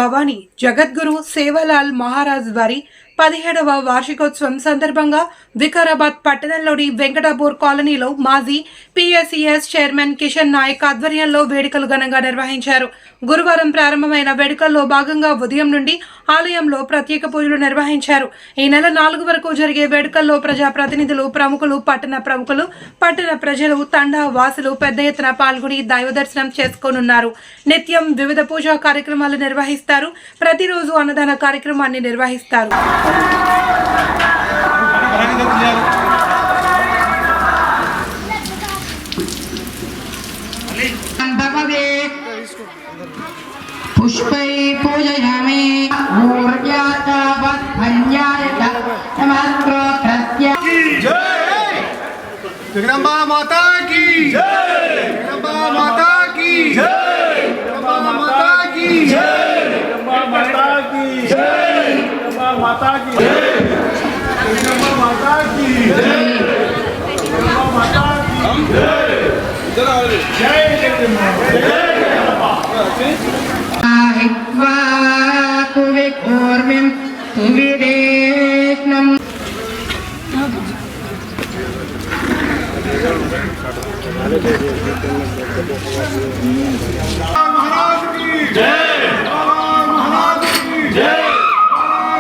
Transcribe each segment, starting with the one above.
భవానీ జగద్గురు సేవలాల్ మహారాజ్ వారి 17వ వార్షికోత్సవం సందర్భంగా వికారాబాద్ పట్టణంలోని వెంకటాపూర్ కాలనీలో మాజీ పిఎస్సిఎస్ చైర్మన్ కిషన్ నాయక్ ఆధ్వర్యంలో వేడుకలు ఘనంగా నిర్వహించారు. గురువారం ప్రారంభమైన వేడుకల్లో భాగంగా ఉదయం నుండి ఆలయంలో ప్రత్యేక పూజలు నిర్వహించారు. ఈ నెల 4 వరకు జరిగే వేడుకల్లో ప్రజాప్రతినిధులు, ప్రముఖులు, పట్టణ ప్రజలు, తండా వాసులు పెద్ద ఎత్తున పాల్గొని దైవ దర్శనం చేసుకోనున్నారు. నిత్యం వివిధ పూజా కార్యక్రమాలు నిర్వహిస్తారు. ప్రతిరోజు అన్నదాన కార్యక్రమాన్ని నిర్వహిస్తారు. पुष्पै पूजयामि ऊर्जावत्भञ्जाय नमस्कृत्य जय जगदम्बा माता की जय जगदम्बा माता की जय जगदम्बा माता की जय जगदम्बा माता की जय जगदम्बा माता की जय जगदम्बा माता की जय जगदम्बा माता की जय जय जगदम्बा जय हित्वा कुविकूर्मिं तुविदेष्णं महाराज की जय महाराज की जय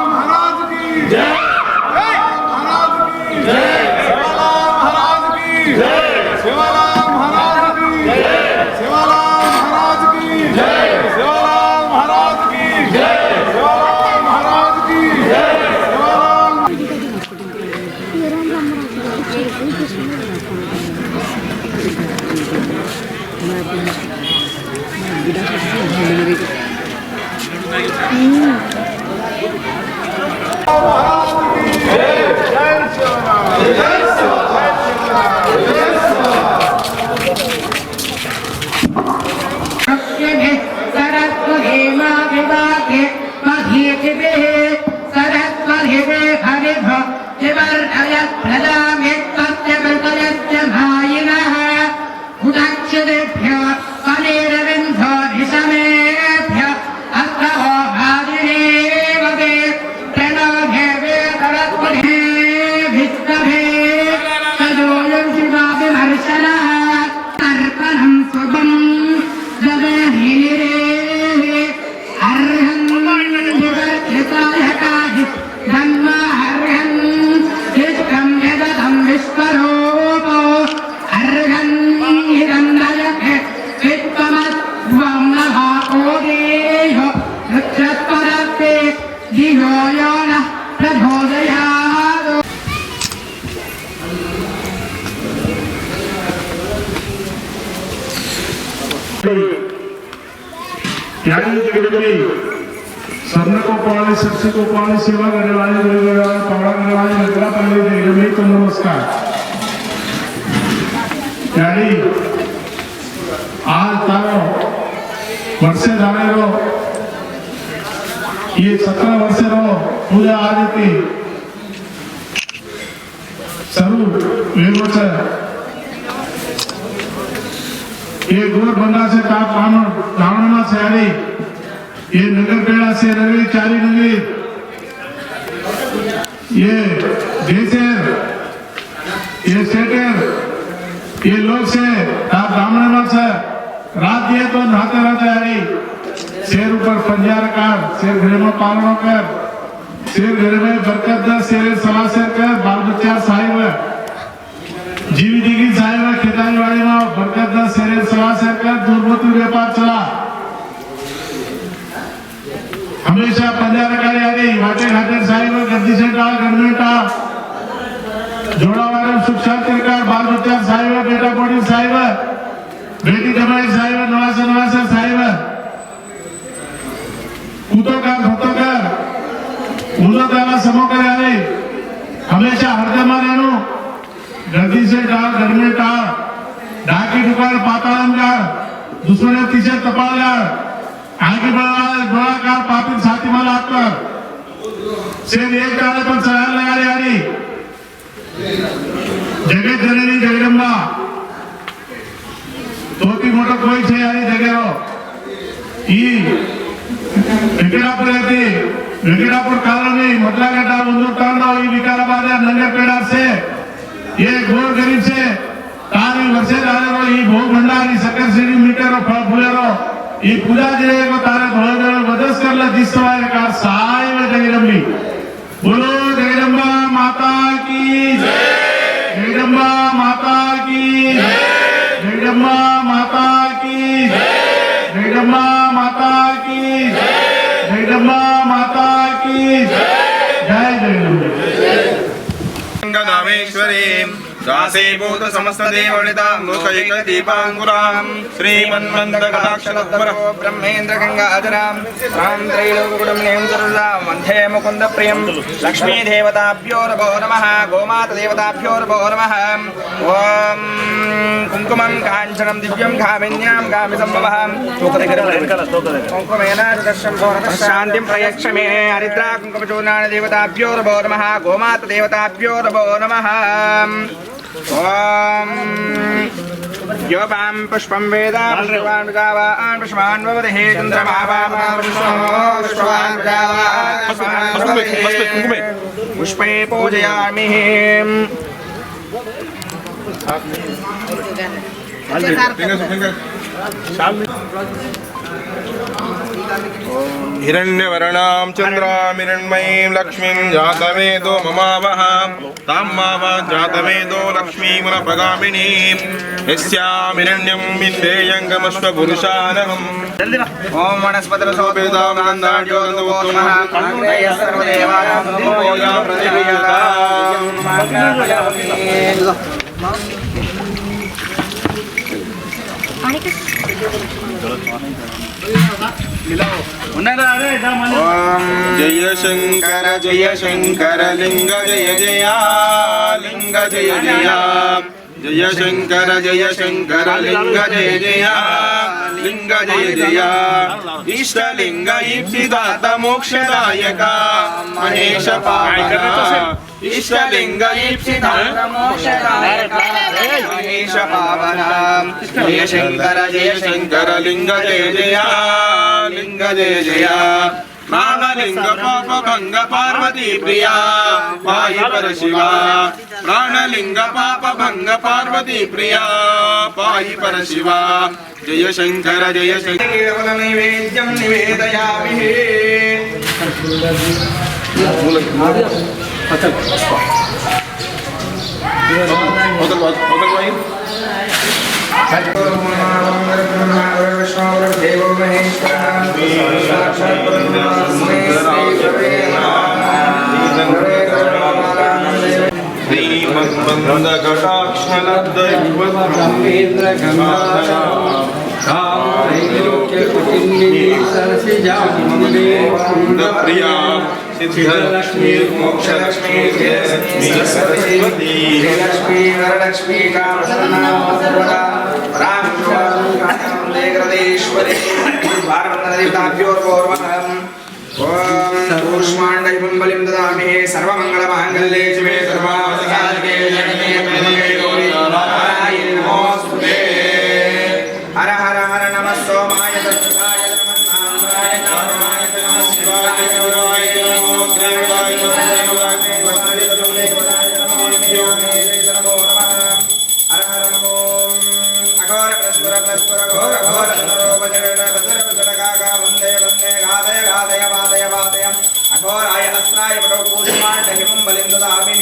महाराज की जय महाराज की जय महाराज की जय सेवालाल महाराज की जय सेवालाल महाराज की जय सेवालाल महाराज की जय सेवालाल महाराज की जय सबने को पाले सबसे को पाले सेवा करने वाले पावड़ा करने वाले नगरा पहले देवी को नमस्कार। यानी आज तारो वर्षे जाने रो ये 17 वर्षे रो पूजा आज थी सरू वेवच ये गोर बंदा से ताप कानून जाना से यानी ये नगर पेड़ा से नगरी चारी नगरी ये देशर ये सेटर ये लोग से आप ब्राह्मण से रात दिए तो नहाते रहते यानी शेर ऊपर पंजार कर शेर घर में पालन कर शेर घर में बरकत दर शेर सवा शेर कर बाल बच्चा साहिब जीवी डिग्री साहिब खेतानी वाली में बरकत दर शेर सवा शेर कर दुर्मतु व्यापार चला हमेशा पंजाब का यानी वाटे घाटे साहिब गद्दी से डाल गणमें का जोड़ा वाले सुख शांति का बाल बच्चा साहिब बेटा बोड़ी साहिब बेटी जमाई साहिब नवासे साहिब कूतो का भक्तों का उल्लो दाला समो कर यानी हमेशा हरदमा रहनो गद्दी से डाल गणमें का डाकी दुकान पातालम का दुश्मन तीसरे तपाल आगे गोलाकार पापिन साथी माला आकर सिर्फ एक डाले पर सराल लगा यानी जगत जननी जगदम्बा तोती मोटा कोई छे यानी जगह रो ई వెంకటాపూర్ అయితే వెंकटापुर कॉलोनी मुदलागड्ढा उंदूरतांडा ई विकाराबाद नंगरपेड़ा से ये गोर गरीब से तारी वर्षे दारो ई भोग भंडारी सकल सीडी मीटर और फुलेरो ई पूजा जे को तारे धोळे वदस करला दिसवाय का सहाय में जगदंबी बोलो जगदंबा माता की जय जगदंबा माता की जय जगदंबा माता की जय जगदंबा माता की जय जगदंबा माता की जय जय जगदंबा गंगाधामेश्वरी दासीभूत समस्त देवलिता लोकैक दीपांकुरां श्रीमन्मन्दकटाक्षलब्धर ब्रह्मेन्द्र गंगाधरां राम त्रैलोककुटुम्बीं सर्वदा वन्दे मुकुन्द प्रियं लक्ष्मी देवताभ्यो नमो नमः गोमाता देवताभ्यो नमो नमः ओम कुंकुमं काञ्चनं दिव्यं कामिन्यां कामिसंभवः कुंकुमेन दर्शनं शान्तिं प्रयच्छ मे हरिद्रा कुंकुमचूर्णानि देवताभ्यो नमो नमः गोमाता देवताभ्यो नमो नमः ओम योपां पुष्पं वेद पुष्पवान् विदावान् पुष्पान् भवति हे चन्द्रमा पुष्पवान् विदावान् पुष्पे पूजयामि हिरण्यवर्णां चन्द्रामिरण्मयीं लक्ष्मीं जातवेदो ममावह तां मावा जातवेदो लक्ष्मीमुनपगामिनीं यस्यामिरण्यं विन्देयङ्गमश्वपुरुषानहम् ॐ वनस्पतिरसोपेदां नन्दाढ्यो नमो नमः काङ्गेय सर्वदेवानां नमोया जय शंकर लिंग जय जया लिंग जय जया जय शंकर लिंग जय जया लिंग जय जया इष्टलिंग इप्सिदात मोक्षदायक महेश पावना इष्टलिंग इप्सिदात मोक्षदायक महेश पावना जय शंकर लिंग जय जया लिंग जय जया प्राणलिंग पाप भंग पार्वती प्रिया पाहि परशिवा प्राणलिंग पाप भंग पार्वती प्रिया पाहि परशिवा जय शंकर केवल नैवेद्यं निवेदयामि देवो महेश्वर प्रिया सिद्धलक्ष्मी मोक्षलक्ष्मी सरस्वती लक्ष्मी वरलक्ष्मी कामसन्ना रामेश्वरी भारतदेवताभ्यो ऊष्माण्डं बलिं ददामि सर्वमङ्गलमाङ्गल्ये शिवे सर्वासाधके शरण्ये त्र्यम्बके गौरी नारायणि नमोऽस्तुते हर हर हर नमः सोमाय तत्सुताय नमः नाराय नाराय नमः शिवाय शिवाय नमो देवाय नमः देवाय देवाय नमो देवाय नमो देवाय नमो नमः हर हर नमो अघोर परस्पर घोर घोर नरोपजन बजर बजर गागा वन्दे वन्दे गादय गादय वादय वादय अघोराय अस्त्राय वटो कूष्माण्डहिमं बलिं ददामि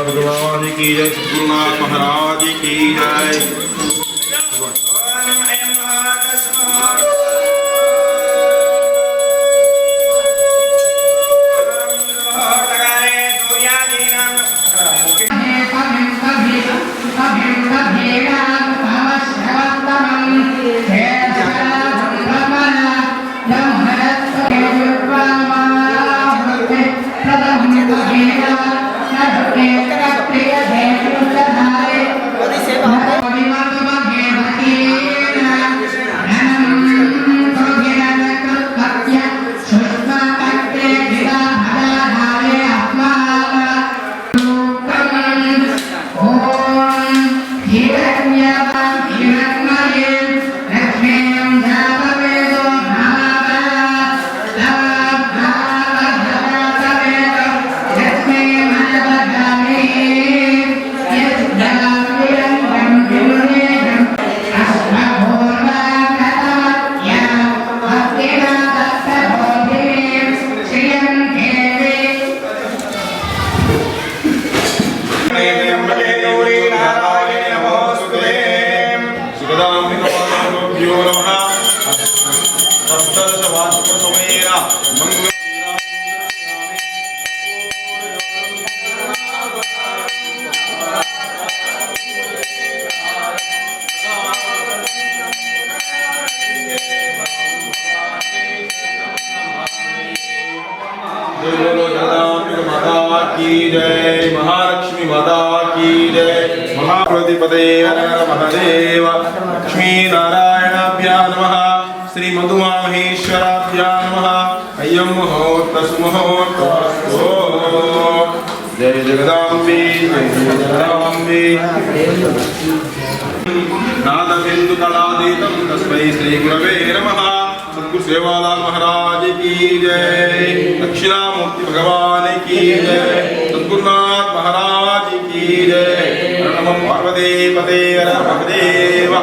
भगवान की जय सतगुरुनाथ महाराज की जय Terima kasih. जय महालक्ष्मी माता की जय महाप्रतिपते हर महादेव लक्ष्मी नारायणाभ्यां नमः श्री मधुमाहेश्वराभ्यां नमः अयं मुहूर्तस्मुहूर्तमस्तु जय जगदाम्बे जय जगदाम्बे नादबिन्दुकलातीतं तस्मै श्री गुरवे नमः सद्गुरु सेवालाल महाराज की जय दक्षिणामूर्ति भगवान की जय सद्गुरुनाथ महाराज की जय नमो पार्वती पते हर महादेव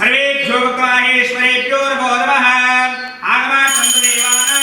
सर्वेभ्यो भगवानेश्वरेभ्यो नमो नमः आगमा संत देवानां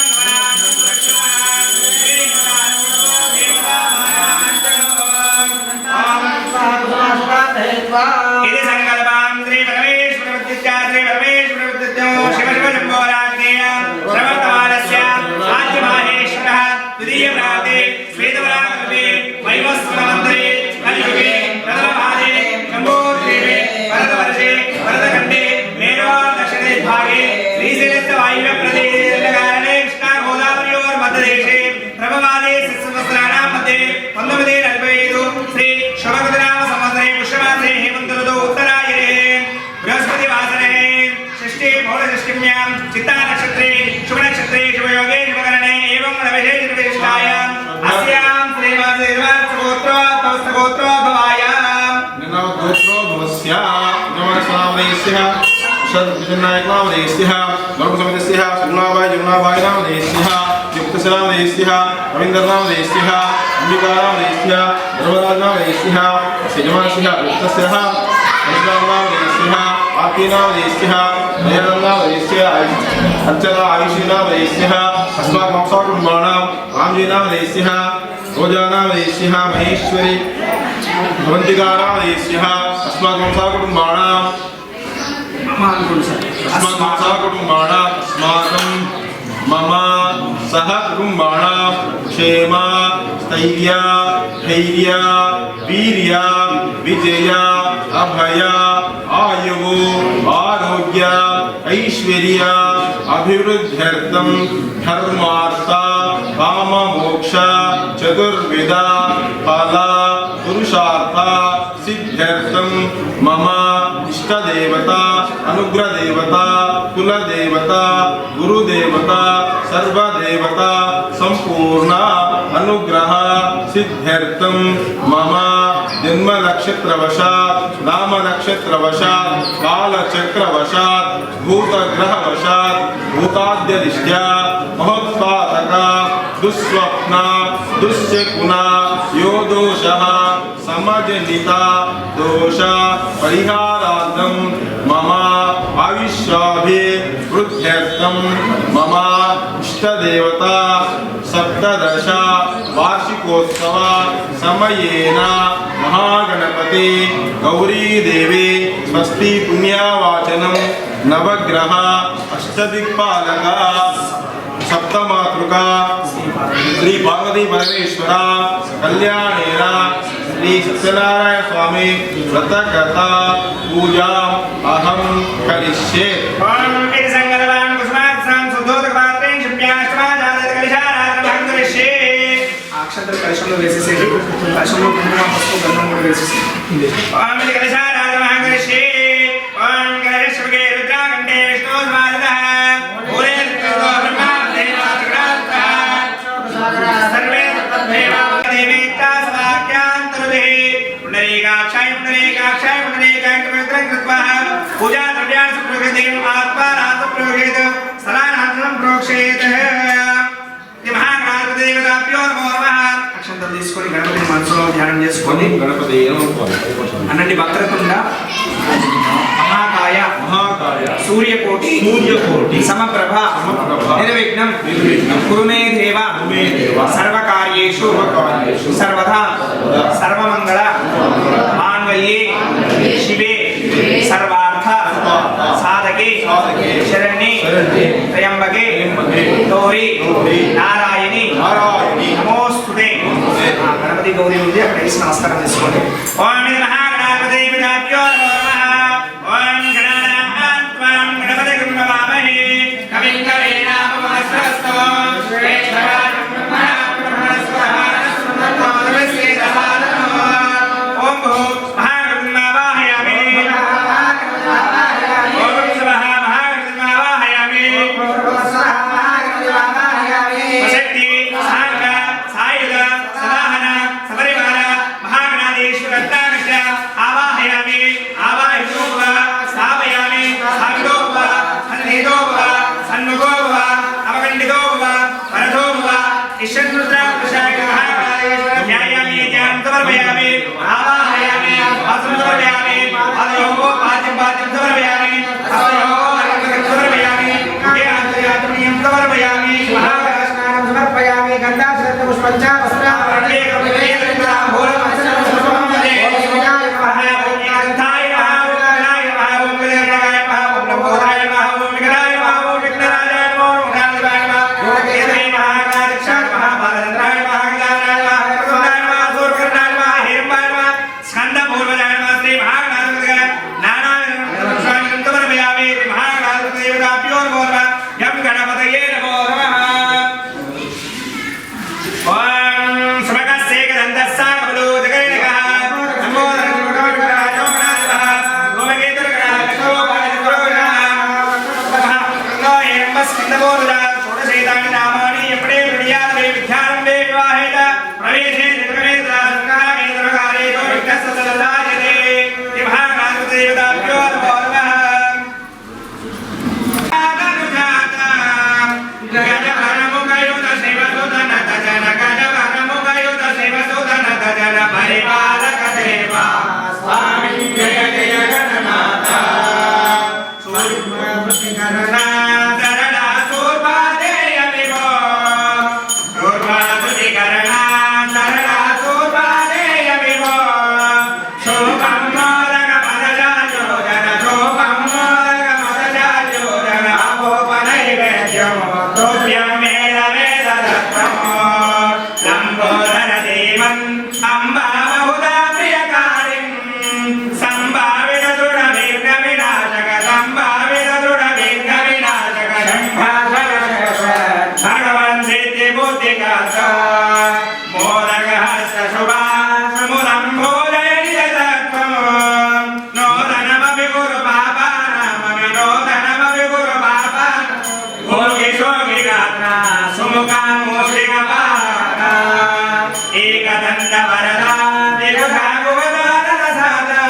तवस्तगोत्रोद्भवाय गोत्रोद्भवस्य नमस्नामदेस्यः षड्विजनायकनामदेस्यः धर्मसमितिस्यः सुगुणाबाई जमुनाबाई नामदेस्यः युक्तशनामदेस्यः रवीन्द्रनामदेस्यः अंबिकानामदेस्यः धर्मराजनामदेस्यः यजमानस्यः युक्तस्यः नामदेस्यः आर्तीनामदेस्यः नयननामदेस्यः अर्चना आयुषीनामदेस्यः अस्माकं वंशकुटुम्बानां रामजीनामदेस्यः रोजानामदेस्यः महेश्वरी भवन्तिकानामदेस्यः अस्माकं वंशकुटुम्बानां अस्माकं मम सह कुटुम्बाणां क्षेम स्थैर्य धैर्य वीर्य विजय अभय आयुः आरोग्य ऐश्वर्य अभिवृद्ध्यर्थं धर्मार्थ काम मोक्ष चतुर्विध फल पुरुषार्थ सिद्ध्यर्थं मम इष्टदेवता अनुग्रहदेवता कुलदेवता गुरुदेवता सर्वदेवता संपूर्ण अनुग्रह सिद्ध्यर्थं मम जन्म नक्षत्रवशात् नाम नक्षत्रवशात् कालचक्रवशात् भूतग्रहवशात् भूताद्यदिष्ट्या महोत्पादक दुःस्वप्न दुश्चकुना यो दोषः समजनिता दोष परिहारार्थं मम आयुष्याभिवृद्ध्यर्थं मम इष्टदेवता सप्तदश वार्षिकोत्सव समयेन महागणपति गौरी देवी स्वस्ति पुण्यवाचनं नवग्रह अष्टदिक्पालक सप्तमातृका श्री पार्वती परमेश्वर कल्याणेन श्री सत्यनारायण स्वामी व्रतकथा पूजा अहं करिष्ये। అక్షంతలు కలశంలో వేసేసేది కలశంలో కుంకుమ పసుపు గంధం కూడా వేసేసేది पूजा द्रव्याणि प्रकृतिं आत्मा रास प्रयोगेत सदानाथं प्रोक्षेत అక్షంతలు తీసుకొని గణపతిని మనసులో ధ్యానం చేసుకొని गणपति అనండి వక్రతుండ మహాకాయ సూర్యకోటి సమప్రభ నిర్విఘ్నం కురు మే దేవ సర్వకార్యేషు సర్వదా సర్వమంగళ మాంగళ్యే శివే సర్వార్థ సాధకే శరణ్యే త్రయంబకే గౌరీ నారాయణి నమోస్తుతే గణపతి గౌరీ ఉంది అక్కడ వేసి నమస్కారం చేసుకోండి. ఓం మహాగణపతి వినాభ్యో నమః. ఓం గణానాం గణపతి గృహవామహే కవిం కవీనామహస్రస్తో శ్రేష్ఠరాజం ఓం భూ మహాగణావాహయామి ఓం స్వహ మహాగణావాహయామి శక్తి సాంగ సాయుధ సదాహన సపరివార మహాగణాధీశ్వర ఆవాహయామి ఆవాహితోవ స్థాపయామి స్థాపితోవ సన్నిహితోవ సన్ముఖోవ అవగండితోవ పరతోవ ఇషన్ముద్ర పురుషాయ మహాగణాధీశ్వర ధ్యాయామి ధ్యానం సమర్పయామి ఆవాహయామి వాసం సమర్పయామి అదయోగో పాద్యం పాద్యం సమర్పయామి అదయోగో అర్ఘ్యం సమర్పయామి ధ్యానం సమర్పయామి మహాగణాస్నానం సమర్పయామి గంధాశ్రద్ధ పుష్పంచ వస్త్రావరణే కమలేంద్ర భూర వసన పుష్పమందే ఓంకాయ మహా ఓంకాయ మహాగణాయ మహా ఓంకాయ మహా ఓంకాయ మహా ఓంకాయ మహా విఘ్నరాజాయ ఓంకాయ మహా ఓంకాయ మహాగణాధ్యక్ష మహాభారతంద్రాయ మహాగణాయ మహా సూర్యకర్ణాయ మహా హిరంబాయ మహా స్కంద పూర్వజాయ మహా శ్రీ మహా देवा स्वामी जय जय गणनाथ सूर्यवृत्तिकरणा सरला सूर्वादेय विभो सूर्यवृत्तिकरणा सरला सूर्वादेय विभो शोभं मोदक मदजायोजन शोभं मोदक मदजायोजन अपोपनैवेद्यं तोभ्यं वेद वेददत्तमो लम्बोदर देवं अम्बा बहुधा प्रियकारिं सम्भावित दृढ विनाशक सम्भावित दृढ विनाशक भगवन् सिद्धि बुद्धिकास मोदक हस्त शुभासमुदं भोजयति दत्तमो नोदनमपि गुरु पापानामपि नोदनमपि गुरु पापान् भोगि शोगि गात्रा सुमुखां मूषिकपाणा एकदन्त वरदा दिगुधा गुवदानसादा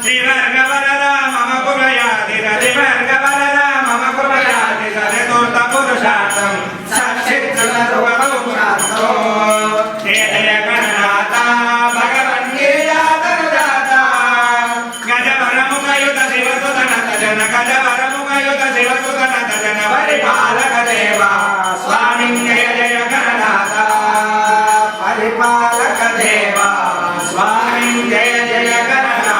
श्रीवर्ग वरदा मम कुलयाति श्रीवर्ग वरदा मम कुलयाति चतुर्थ पुरुषार्थं सच्चित्सुखसुखसौख्यार्थो हे जय गणनाथा भगवन् गिरिजातनुजाता गजवरमुखयुत शिवसुतनत जन गजवरमुखयुत शिवसुतनत जन परिपालक देवा स्वामी जय जय गणनाथा परिपालक देवा स्वामी जय जय गणनाथा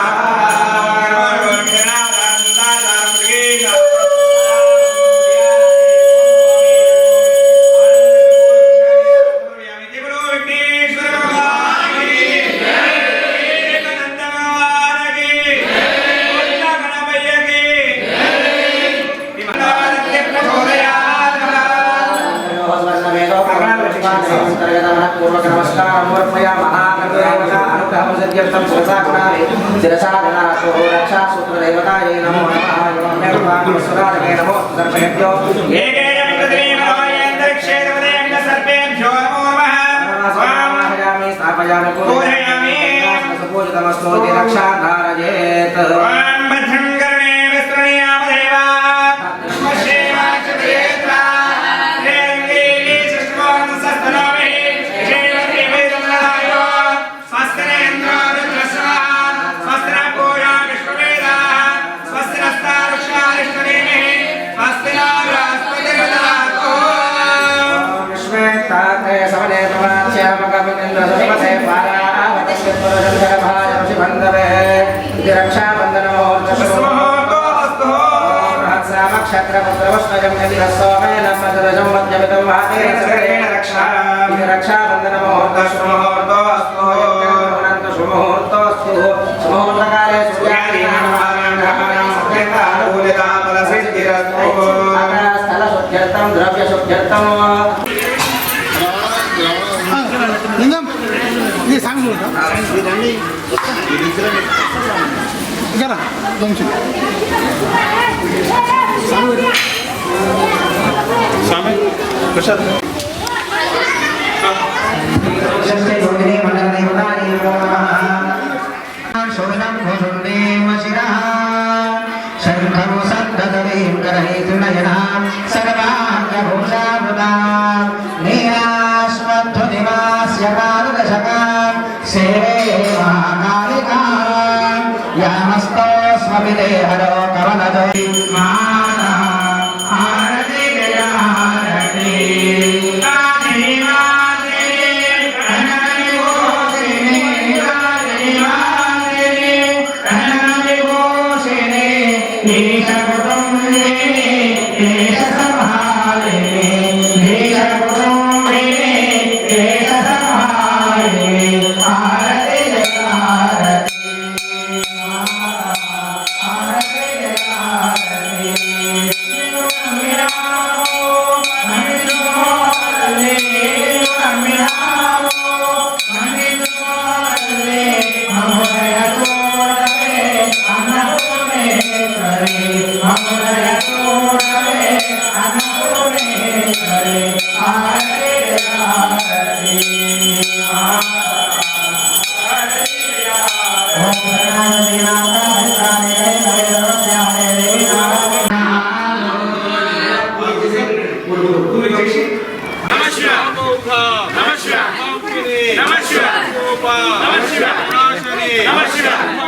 Namaskar. विनाशने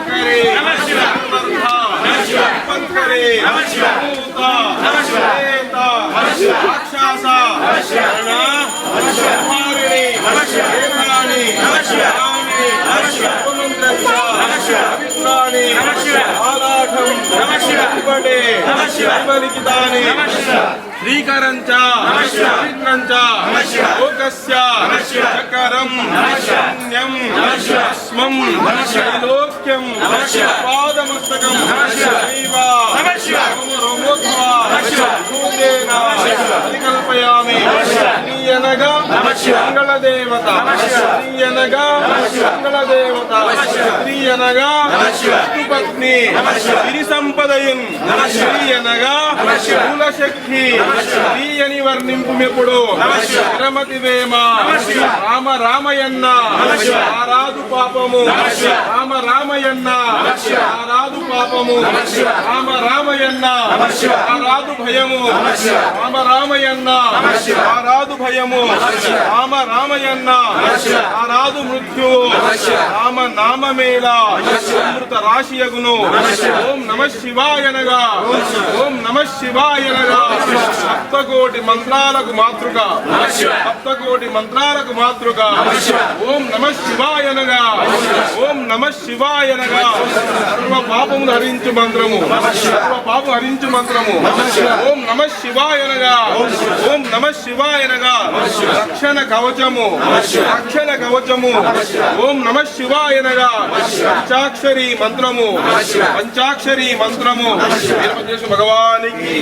करे पंथरे भूता प्रेता राक्षसा मारिणी देवाणी पवित्राणि आलाठं पटे लिखितानि श्रीकरञ्च पवित्रञ्च लोकस्य चकरं पुण्यं अस्मं त्रैलोक्यं पादमस्तकं रोमोद्भवा भूतेन परिकल्पयामि श्रीयनगा मंगलदेवता श्रीयनगा मंगलदेवता श्रीयनगा विष्णुपत्नी गिरिसंपदयुं श्रीयनगा मूलशक्ति శ్రీయని వర్ణింపుమెప్పుడు విరమతివేమ రామ రామయన్న ఆరాదు పాపము రామ రామయన్న ఆరాదు పాపము రామ రామయన్న ఆరాదు భయము రామ రామయన్న ఆరాదు భయము రామ రామయన్న ఆరాదు మృత్యువు రామ నామమేళ అమృత రాశియగును ఓం నమః శివాయనగా ఓం నమః శివాయనగా సప్తకోటి మంత్రాలకు మాతృక సప్తకోటి మంత్రాలకు మాతృక ఓం నమః శివాయనగా ఓం నమః శివాయనగా సర్వ పాపము హరించు మంత్రము సర్వ పాపము హరించు మంత్రము ఓం నమః శివాయనగా ఓం నమః శివాయనగా రక్షణ కవచము రక్షణ కవచము ఓం నమః శివాయనగా పంచాక్షరి మంత్రము పంచాక్షరి మంత్రము వీరభద్రేశ్వర భగవానికి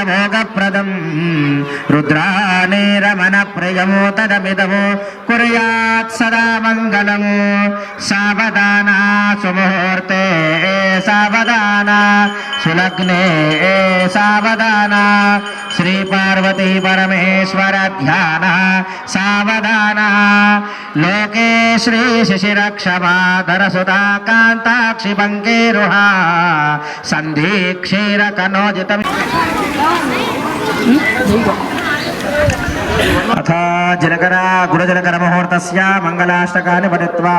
भोगप्रदं रुद्राणे रमण प्रियमो तदमिदमो कुर्यात् सदा मङ्गलम् सावधाना सुमुहूर्ते सावधाना सुलग्ने सावधाना श्री पार्वती परमेश्वर ध्यान सावधाना लोके श्री शिशिरक्षमाधर सुधा कांताक्षि बंगेरुहा संधि क्षीर कनोजित अथ जनकरा गुरुजनकर मुहूर्तस्य मंगलाष्टकानि पठित्वा